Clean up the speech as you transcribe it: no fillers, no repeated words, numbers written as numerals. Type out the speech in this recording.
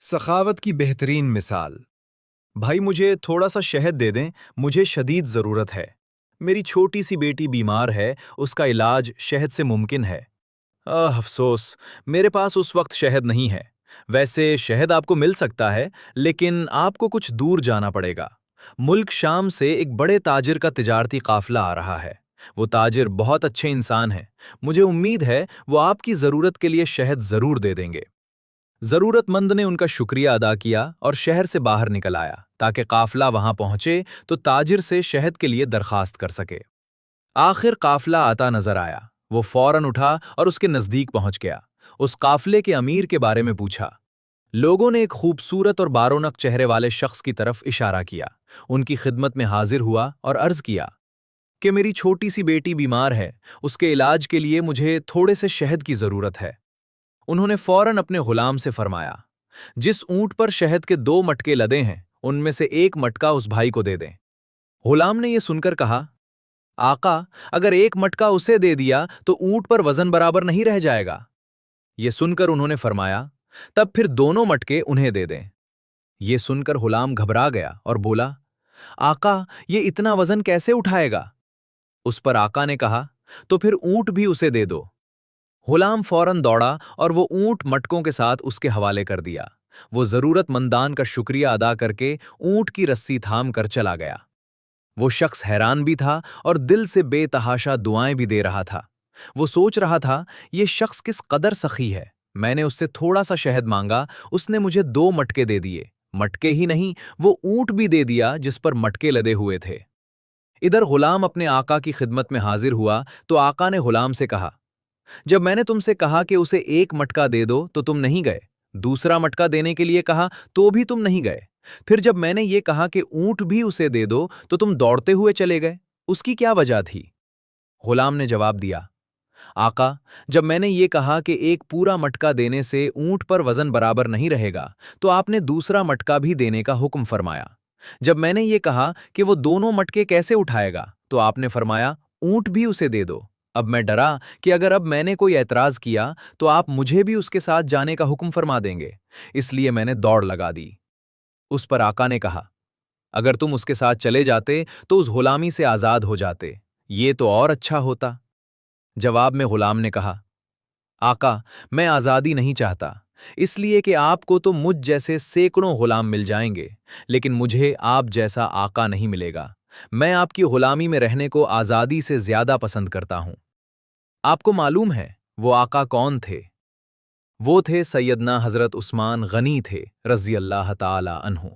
سخاوت کی بہترین مثال۔ بھائی مجھے تھوڑا سا شہد دے دیں، مجھے شدید ضرورت ہے۔ میری چھوٹی سی بیٹی بیمار ہے، اس کا علاج شہد سے ممکن ہے۔ افسوس، میرے پاس اس وقت شہد نہیں ہے۔ ویسے شہد آپ کو مل سکتا ہے، لیکن آپ کو کچھ دور جانا پڑے گا۔ ملک شام سے ایک بڑے تاجر کا تجارتی قافلہ آ رہا ہے۔ وہ تاجر بہت اچھے انسان ہیں۔ مجھے امید ہے وہ آپ کی ضرورت کے لیے شہد ضرور دے دیں گے۔ ضرورت مند نے ان کا شکریہ ادا کیا اور شہر سے باہر نکل آیا تاکہ قافلہ وہاں پہنچے تو تاجر سے شہد کے لیے درخواست کر سکے۔ آخر قافلہ آتا نظر آیا۔ وہ فوراً اٹھا اور اس کے نزدیک پہنچ گیا۔ اس قافلے کے امیر کے بارے میں پوچھا۔ لوگوں نے ایک خوبصورت اور بارونق چہرے والے شخص کی طرف اشارہ کیا۔ ان کی خدمت میں حاضر ہوا اور عرض کیا کہ میری چھوٹی سی بیٹی بیمار ہے، اس کے علاج کے لیے مجھے تھوڑے سے شہد کی ضرورت ہے۔ انہوں نے فوراً اپنے غلام سے فرمایا، جس اونٹ پر شہد کے 2 مٹکے لدے ہیں ان میں سے 1 مٹکا اس بھائی کو دے دیں۔ غلام نے یہ سن کر کہا، آقا، اگر 1 مٹکا اسے دے دیا تو اونٹ پر وزن برابر نہیں رہ جائے گا۔ یہ سن کر انہوں نے فرمایا، تب پھر دونوں مٹکے انہیں دے دیں۔ یہ سن کر غلام گھبرا گیا اور بولا، آقا، یہ اتنا وزن کیسے اٹھائے گا؟ اس پر آقا نے کہا، تو پھر اونٹ بھی اسے دے دو۔ غلام فوراً دوڑا اور وہ اونٹ مٹکوں کے ساتھ اس کے حوالے کر دیا۔ وہ ضرورت مندان کا شکریہ ادا کر کے اونٹ کی رسی تھام کر چلا گیا۔ وہ شخص حیران بھی تھا اور دل سے بے تحاشا دعائیں بھی دے رہا تھا۔ وہ سوچ رہا تھا، یہ شخص کس قدر سخی ہے۔ میں نے اس سے تھوڑا سا شہد مانگا، اس نے مجھے 2 مٹکے دے دیے۔ مٹکے ہی نہیں، وہ اونٹ بھی دے دیا جس پر مٹکے لدے ہوئے تھے۔ ادھر غلام اپنے آقا کی خدمت میں حاضر ہوا تو آقا نے غلام سے کہا، جب میں نے تم سے کہا کہ اسے 1 مٹکا دے دو تو تم نہیں گئے، دوسرا مٹکا دینے کے لیے کہا تو بھی تم نہیں گئے، پھر جب میں نے یہ کہا کہ اونٹ بھی اسے دے دو تو تم دوڑتے ہوئے چلے گئے، اس کی کیا وجہ تھی؟ غلام نے جواب دیا، آقا، جب میں نے یہ کہا کہ 1 پورا مٹکا دینے سے اونٹ پر وزن برابر نہیں رہے گا تو آپ نے دوسرا مٹکا بھی دینے کا حکم فرمایا۔ جب میں نے یہ کہا کہ وہ دونوں مٹکے کیسے اٹھائے گا تو آپ نے فرمایا، اونٹ بھی اسے دے دو۔ اب میں ڈرا کہ اگر اب میں نے کوئی اعتراض کیا تو آپ مجھے بھی اس کے ساتھ جانے کا حکم فرما دیں گے، اس لیے میں نے دوڑ لگا دی۔ اس پر آقا نے کہا، اگر تم اس کے ساتھ چلے جاتے تو اس غلامی سے آزاد ہو جاتے، یہ تو اور اچھا ہوتا۔ جواب میں غلام نے کہا، آقا، میں آزادی نہیں چاہتا، اس لیے کہ آپ کو تو مجھ جیسے سینکڑوں غلام مل جائیں گے، لیکن مجھے آپ جیسا آقا نہیں ملے گا۔ میں آپ کی غلامی میں رہنے کو آزادی سے زیادہ پسند کرتا ہوں۔ آپ کو معلوم ہے وہ آقا کون تھے؟ وہ تھے سیدنا حضرت عثمان غنی تھے، رضی اللہ تعالی عنہ۔